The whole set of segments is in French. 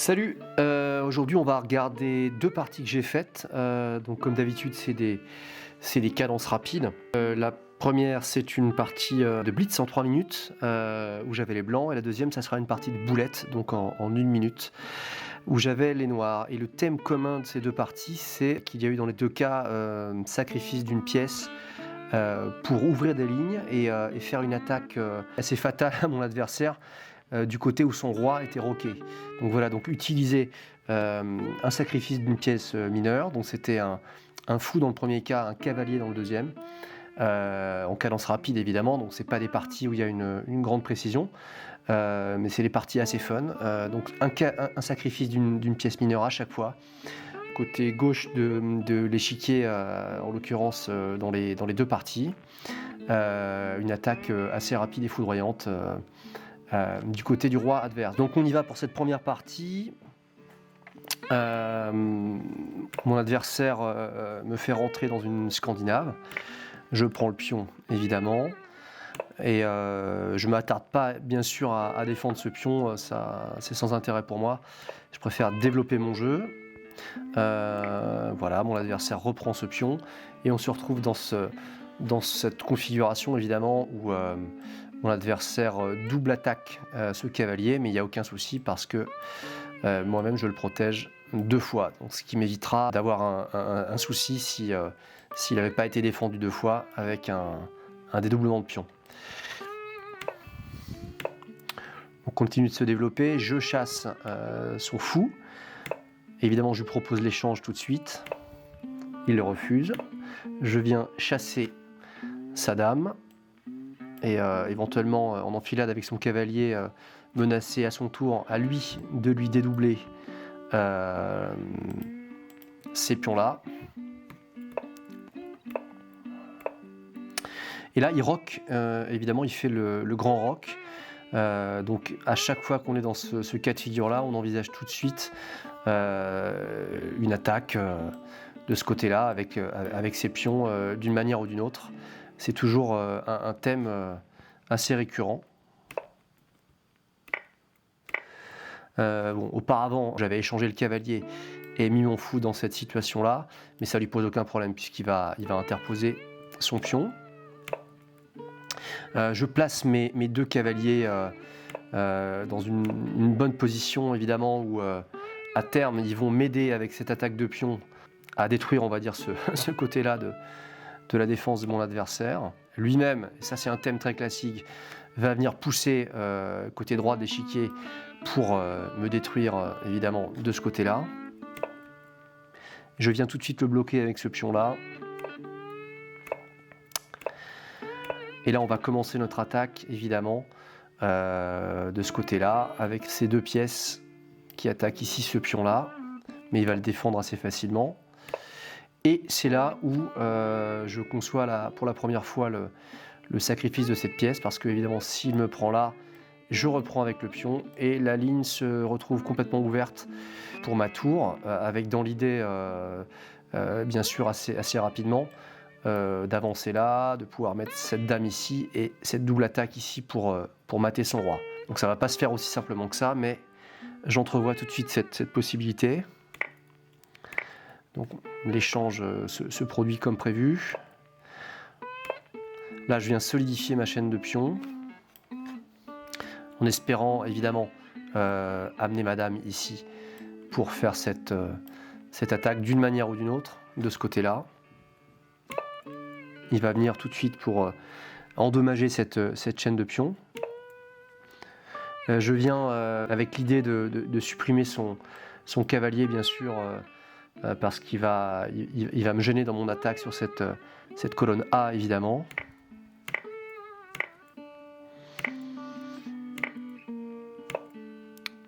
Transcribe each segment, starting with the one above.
Salut, aujourd'hui on va regarder 2 parties que j'ai faites. Donc comme d'habitude c'est des cadences rapides. La première c'est une partie, de blitz en 3 minutes, où j'avais les blancs et la deuxième ça sera une partie de boulettes, donc en 1 minute, où j'avais les noirs. Et le thème commun de ces 2 parties, c'est qu'il y a eu dans les 2 cas, sacrifice d'une pièce, pour ouvrir des lignes et faire une attaque, assez fatale à mon adversaire, du côté où son roi était roqué. Donc voilà, donc utiliser un sacrifice d'une pièce mineure, donc c'était un fou dans le premier cas, un cavalier dans le deuxième, en cadence rapide évidemment, donc c'est pas des parties où il y a une grande précision, mais c'est des parties assez fun. Donc un sacrifice d'une pièce mineure à chaque fois. Côté gauche de l'échiquier, en l'occurrence dans les 2 parties, une attaque assez rapide et foudroyante du côté du roi adverse. Donc on y va pour cette première partie. Mon adversaire me fait rentrer dans une scandinave. Je prends le pion évidemment et je ne m'attarde pas bien sûr à défendre ce pion, ça, c'est sans intérêt pour moi. Je préfère développer mon jeu. Voilà, mon adversaire reprend ce pion et on se retrouve dans cette configuration évidemment où mon adversaire double attaque ce cavalier, mais il n'y a aucun souci parce que moi-même je le protège 2 fois, donc ce qui m'évitera d'avoir un souci s'il n'avait pas été défendu 2 fois avec un dédoublement de pion. On continue de se développer, je chasse son fou. Évidemment, je lui propose l'échange tout de suite. Il le refuse. Je viens chasser sa dame et éventuellement en enfilade avec son cavalier, menacer à son tour à lui de lui dédoubler ces pions-là. Et là, il rock, évidemment, il fait le grand rock. Donc à chaque fois qu'on est dans ce cas de figure-là, on envisage tout de suite une attaque de ce côté-là avec ses pions d'une manière ou d'une autre. C'est toujours un thème assez récurrent. Auparavant, j'avais échangé le cavalier et mis mon fou dans cette situation-là, mais ça lui pose aucun problème puisqu'il va interposer son pion. Je place mes 2 cavaliers dans une bonne position évidemment où à terme ils vont m'aider avec cette attaque de pion à détruire, on va dire, ce côté-là de la défense de mon adversaire. Lui-même, et ça c'est un thème très classique, va venir pousser côté droit de l'échiquier pour me détruire évidemment de ce côté-là. Je viens tout de suite le bloquer avec ce pion-là. Et là, on va commencer notre attaque, évidemment, de ce côté-là, avec ces 2 pièces qui attaquent ici ce pion-là, mais il va le défendre assez facilement. Et c'est là où je conçois pour la première fois le sacrifice de cette pièce, parce que, évidemment, s'il me prend là, je reprends avec le pion, et la ligne se retrouve complètement ouverte pour ma tour, avec dans l'idée, bien sûr, assez rapidement, d'avancer là, de pouvoir mettre cette dame ici et cette double attaque ici pour mater son roi. Donc ça va pas se faire aussi simplement que ça, mais j'entrevois tout de suite cette possibilité. Donc l'échange se produit comme prévu. Là je viens solidifier ma chaîne de pions, en espérant évidemment amener ma dame ici pour faire cette attaque d'une manière ou d'une autre de ce côté-là. Il va venir tout de suite pour endommager cette chaîne de pions. Je viens avec l'idée de supprimer son cavalier, bien sûr, parce qu'il va me gêner dans mon attaque sur cette colonne A, évidemment.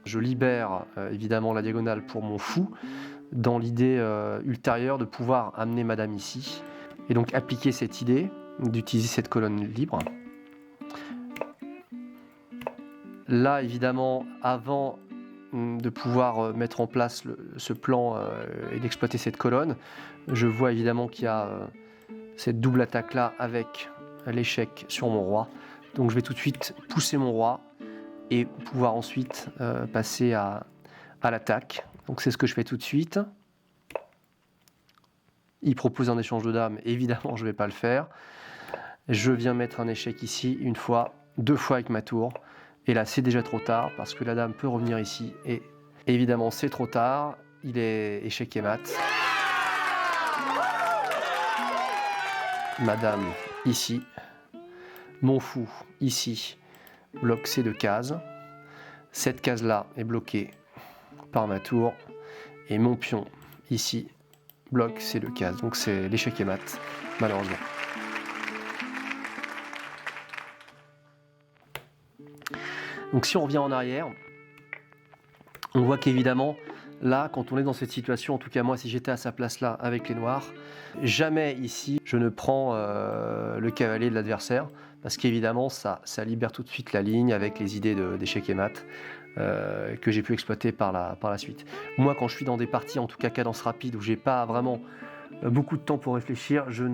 Je libère évidemment la diagonale pour mon fou, dans l'idée ultérieure de pouvoir amener madame ici. Et donc appliquer cette idée d'utiliser cette colonne libre. Là, évidemment, avant de pouvoir mettre en place ce plan et d'exploiter cette colonne, je vois évidemment qu'il y a cette double attaque-là avec l'échec sur mon roi. Donc je vais tout de suite pousser mon roi et pouvoir ensuite passer à à l'attaque. Donc c'est ce que je fais tout de suite. Il propose un échange de dames, évidemment je ne vais pas le faire. Je viens mettre un échec ici, une fois, 2 fois avec ma tour. Et là c'est déjà trop tard, parce que la dame peut revenir ici. Et évidemment c'est trop tard, il est échec et mat. Ma dame ici, mon fou ici, bloque ces 2 cases. Cette case-là est bloquée par ma tour. Et mon pion ici bloque ces 2 cases. Donc c'est l'échec et mat, malheureusement. Donc si on revient en arrière, on voit qu'évidemment, là, quand on est dans cette situation, en tout cas moi, si j'étais à sa place là, avec les noirs, jamais ici, je ne prends le cavalier de l'adversaire, parce qu'évidemment, ça libère tout de suite la ligne avec les idées d'échec et mat que j'ai pu exploiter par la suite. Moi, quand je suis dans des parties, en tout cas cadence rapide, où j'ai pas vraiment beaucoup de temps pour réfléchir, je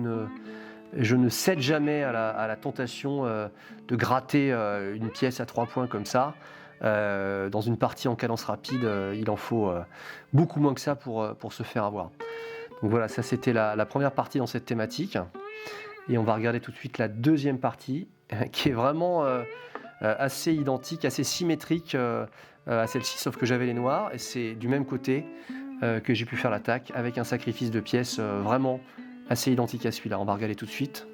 ne cède jamais à la tentation de gratter une pièce à 3 points comme ça. Dans une partie en cadence rapide, il en faut beaucoup moins que ça pour se faire avoir. Donc voilà, ça c'était la première partie dans cette thématique. Et on va regarder tout de suite la deuxième partie, qui est vraiment assez identique, assez symétrique à celle-ci, sauf que j'avais les noirs, et c'est du même côté que j'ai pu faire l'attaque, avec un sacrifice de pièces vraiment assez identique à celui-là. On va regarder tout de suite.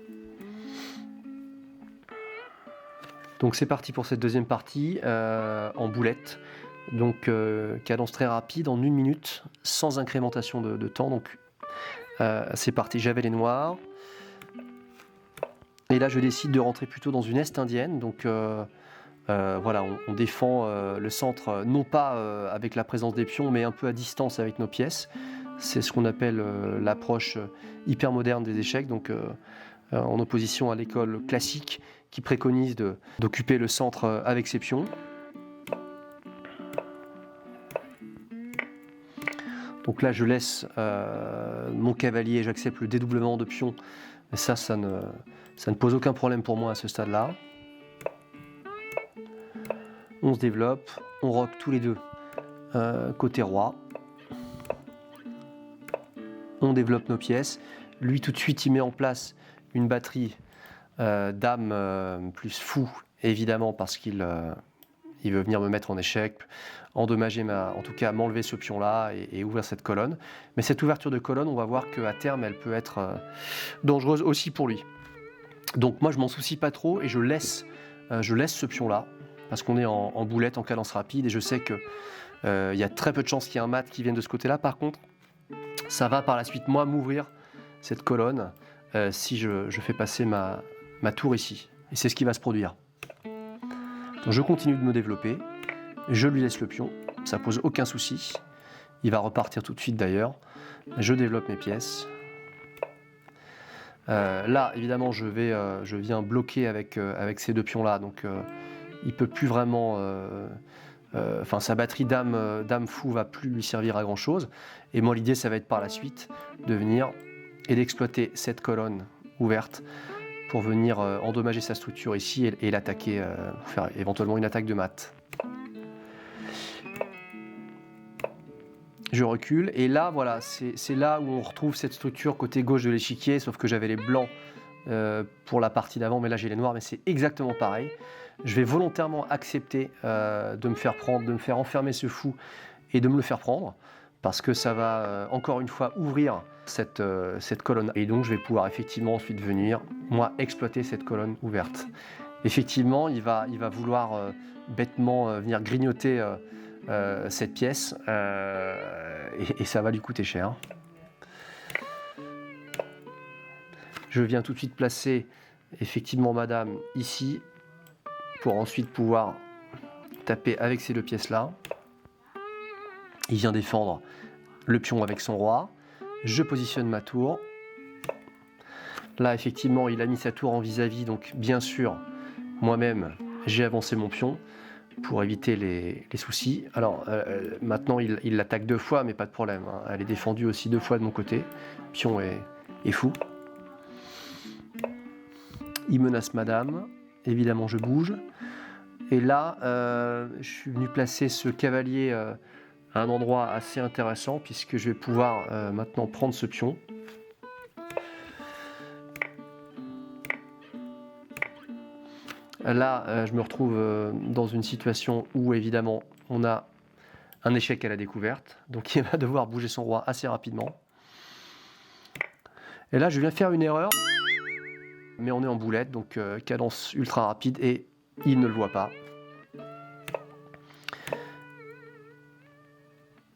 Donc c'est parti pour cette deuxième partie en boulette. Donc cadence très rapide en 1 minute, sans incrémentation de temps. Donc c'est parti, j'avais les noirs. Et là je décide de rentrer plutôt dans une est indienne. Donc voilà, on défend le centre, non pas avec la présence des pions, mais un peu à distance avec nos pièces. C'est ce qu'on appelle l'approche hyper moderne des échecs, donc en opposition à l'école classique qui préconise d'occuper le centre avec ses pions. Donc là je laisse mon cavalier, j'accepte le dédoublement de pions, et ça ne pose aucun problème pour moi à ce stade-là. On se développe, on rock tous les deux côté roi. On développe nos pièces. Lui tout de suite il met en place une batterie dame plus fou, évidemment parce qu'il veut venir me mettre en échec, endommager en tout cas m'enlever ce pion là et ouvrir cette colonne. Mais cette ouverture de colonne, on va voir qu'à terme elle peut être dangereuse aussi pour lui. Donc moi je m'en soucie pas trop et je laisse ce pion là parce qu'on est en boulette, en cadence rapide, et je sais que y a très peu de chances qu'il y ait un mat qui vienne de ce côté là. Par contre ça va par la suite moi m'ouvrir cette colonne si je fais passer ma tour ici, et c'est ce qui va se produire. Donc je continue de me développer, je lui laisse le pion, ça pose aucun souci, il va repartir tout de suite d'ailleurs. Je développe mes pièces. Là évidemment je viens bloquer avec ces 2 pions là, donc il peut plus vraiment sa batterie dame fou va plus lui servir à grand chose, et moi l'idée ça va être par la suite de venir et d'exploiter cette colonne ouverte pour venir endommager sa structure ici et l'attaquer pour faire éventuellement une attaque de mat. Je recule et là voilà, c'est là où on retrouve cette structure côté gauche de l'échiquier, sauf que j'avais les blancs pour la partie d'avant, mais là j'ai les noirs, mais c'est exactement pareil. Je vais volontairement accepter de me faire prendre, de me faire enfermer ce fou et de me le faire prendre, parce que ça va encore une fois ouvrir cette colonne. Et donc je vais pouvoir effectivement ensuite venir, moi, exploiter cette colonne ouverte. Effectivement, il va vouloir bêtement venir grignoter cette pièce, et ça va lui coûter cher. Je viens tout de suite placer effectivement madame ici, pour ensuite pouvoir taper avec ces 2 pièces-là. Il vient défendre le pion avec son roi. Je positionne ma tour. Là, effectivement, il a mis sa tour en vis-à-vis, donc bien sûr, moi-même, j'ai avancé mon pion pour éviter les soucis. Alors, maintenant, il l'attaque 2 fois, mais pas de problème, hein. Elle est défendue aussi 2 fois de mon côté. Le pion est fou. Il menace madame. Évidemment, je bouge. Et là, je suis venu placer ce cavalier un endroit assez intéressant puisque je vais pouvoir maintenant prendre ce pion. Là, je me retrouve dans une situation où évidemment on a un échec à la découverte, donc il va devoir bouger son roi assez rapidement. Et là, je viens faire une erreur, mais on est en boulette, donc cadence ultra rapide et il ne le voit pas.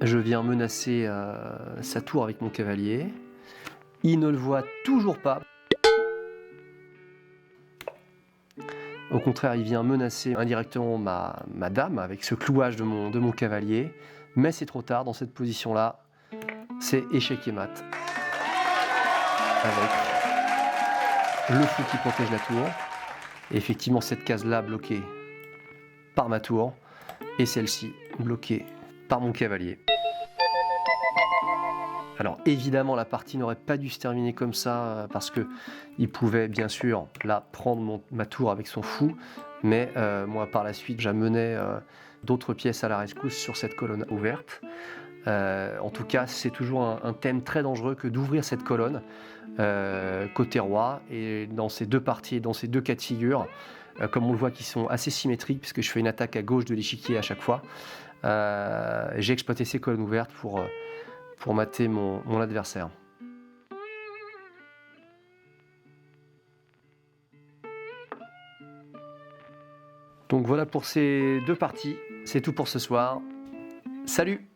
Je viens menacer sa tour avec mon cavalier. Il ne le voit toujours pas. Au contraire, il vient menacer indirectement ma dame avec ce clouage de mon cavalier. Mais c'est trop tard dans cette position-là. C'est échec et mat. Avec le fou qui protège la tour. Et effectivement, cette case-là bloquée par ma tour. Et celle-ci bloquée par mon cavalier. Alors évidemment, la partie n'aurait pas dû se terminer comme ça parce que il pouvait bien sûr là prendre ma tour avec son fou, mais moi par la suite j'amenais d'autres pièces à la rescousse sur cette colonne ouverte. En tout cas, c'est toujours un thème très dangereux que d'ouvrir cette colonne côté roi, et dans ces deux parties, dans ces deux cas de figure, comme on le voit qui sont assez symétriques puisque je fais une attaque à gauche de l'échiquier à chaque fois, j'ai exploité ces colonnes ouvertes pour mater mon adversaire. Donc voilà pour ces deux parties, c'est tout pour ce soir. Salut!